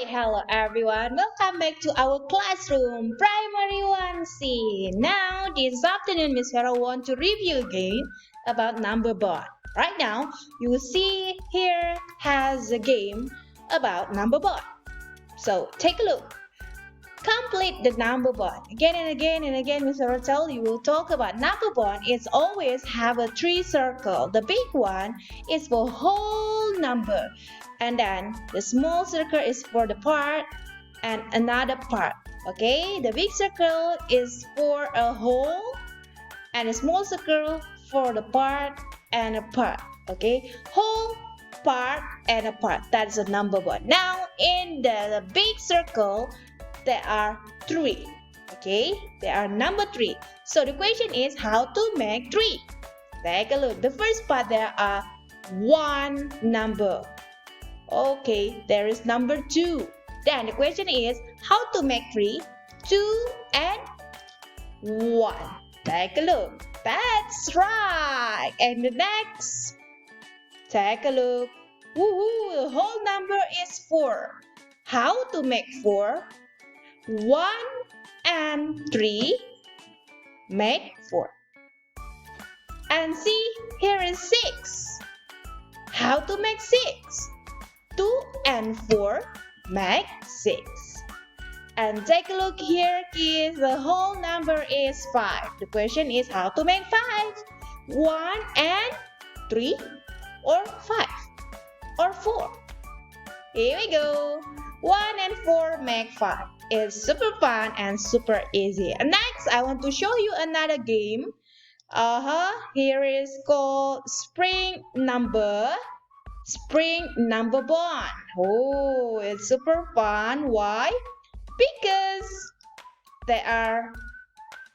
Hello everyone. Welcome back to our classroom, Primary 1C. Now, this afternoon, Miss Vera want to review again about number board. Right now, you will see here has a game about number board. So, take a look. Complete the number board. Again and again and again, Miss Vera tell you will talk about number board. It's always have a three circle. The big one is for whole number. And then the small circle is for the part and another part. Okay, the big circle is for a whole and a small circle for the part and a part. Okay, whole, part, and a part. That's a number board. Now in the big circle there are three. Okay, there are number three. So the question is how to make three. Take a look. The first part there are one number. Okay, there is number 2. Then the question is how to make 3, 2 and 1. Take a look. That's right. And the next, take a look. Woohoo, the whole number is 4. How to make 4? 1 and 3 make 4. And see, here is 6. How to make 6? 2 and 4 make 6. And take a look here, kids. The whole number is 5. The question is how to make 5? 1 and 3 or 5 or 4. Here we go. 1 and 4 make 5. It's super fun and super easy. And next, I want to show you another game. Here is called Spring Number Bond. Oh, it's super fun. Why? Because there are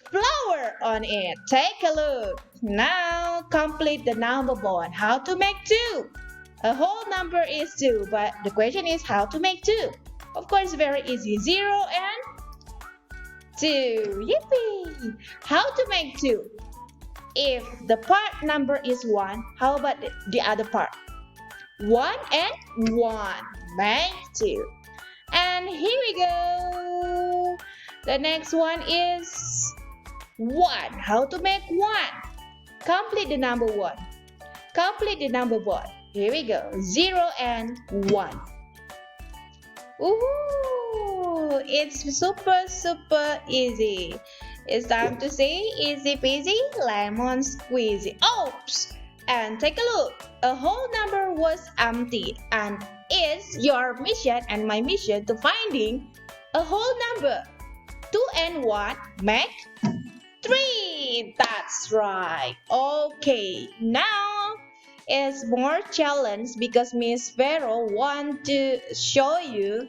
flowers on it. Take a look. Now complete the number bond. How to make 2? A whole number is 2, but the question is how to make 2. Of course, very easy. 0 and 2. Yippee! How to make 2? If the part number is 1, how about the other part? 1 and 1 make 2. And here we go. The next one is 1. How to make 1? Complete the number 1. Complete the number 1. Here we go. 0 and 1. Woohoo! It's super easy. It's time to say easy peasy lemon squeezy. Oops! And take a look. A whole number was empty, and it's your mission and my mission to finding a whole number. 2 and 1 make 3. That's right. Okay, now it's more challenge because Miss Vero want to show you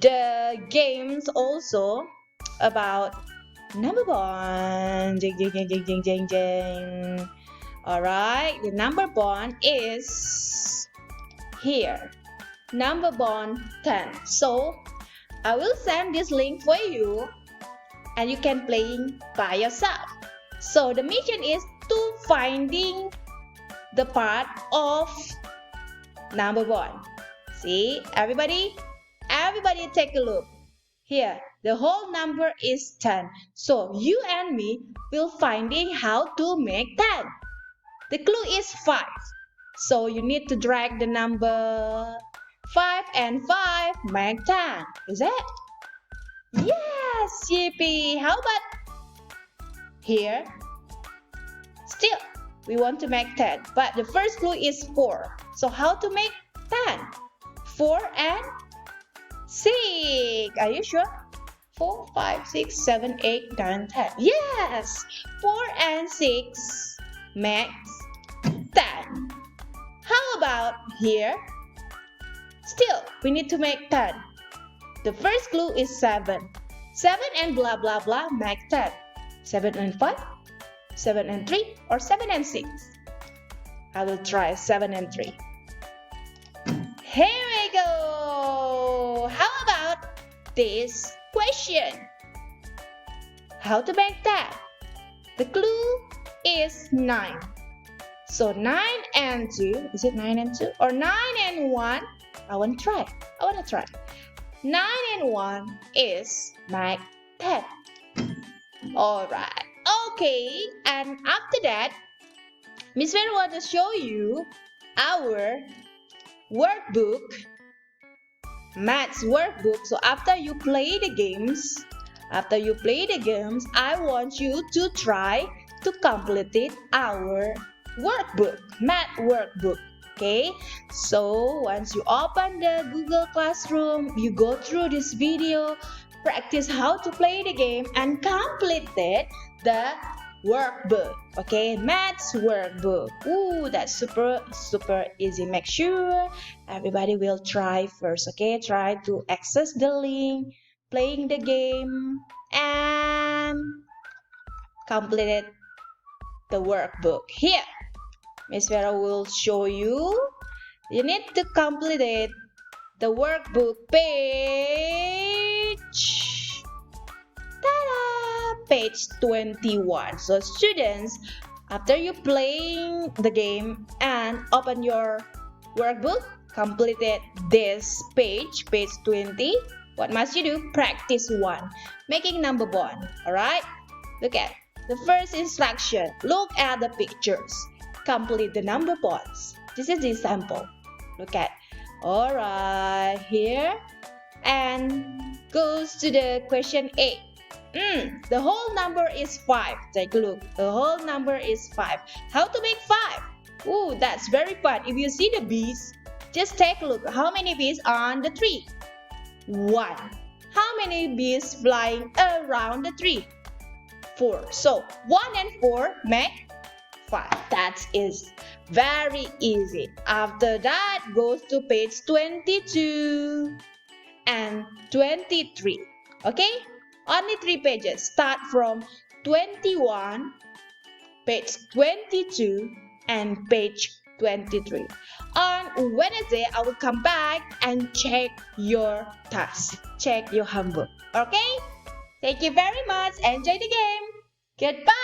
the games also about number bond. Jing, jing, jing, jing, jing, jing, jing. Alright, the number bond is here. Number bond 10. So, I will send this link for you and you can play by yourself. So, the mission is to finding the part of number bond. See, everybody take a look. Here, the whole number is 10. So, you and me will finding how to make 10. The clue is 5. So you need to drag the number 5 and 5 make 10. Is it? Yes, yippee. How about here? Still, we want to make 10. But the first clue is 4. So how to make 10? 4 and 6. Are you sure? 4, 5, 6, 7, 8, 9, 10. Yes! 4 and 6 makes 10. How about here? Still, we need to make 10. The first clue is 7. 7 and blah blah blah make 10. 7 and 5, 7 and 3, or 7 and 6. I will try 7 and 3. Here we go. How about this question? How to make that? The clue is 9. So 9 and 2, is it 9 and 2? Or 9 and 1? I want to try. 9 and 1 is make 10. Alright. Okay. And after that, Miss Vera want to show you our workbook, maths workbook. So after you play the games, I want you to try to complete our workbook, math workbook. Okay, so once you open the Google Classroom, you go through this video, practice how to play the game and complete the workbook. Okay, maths workbook. Ooh, that's super easy. Make sure everybody will try first. Okay, try to access the link, playing the game, and complete the workbook. Here, Miss Vera will show you. You need to complete the workbook page. Ta-da! Page 21. So students, after you playing the game and open your workbook, completed this page 20. What must you do? Practice 1. Making number bond. Alright? Look at the first instruction. Look at the pictures. Complete the number bonds. This is the sample. Look at. Alright, here. And goes to the question 8. The whole number is 5. Take a look. The whole number is 5. How to make 5? Ooh, that's very fun. If you see the bees, just take a look. How many bees on the tree? 1. How many bees flying around the tree? 4. So 1 and 4 make 5. That is very easy. After that, goes to page 22 and 23. Okay? Only 3 pages. Start from 21, page 22, and page 23. On Wednesday, I will come back and check your task. Check your homework. Okay? Thank you very much. Enjoy the game. Goodbye.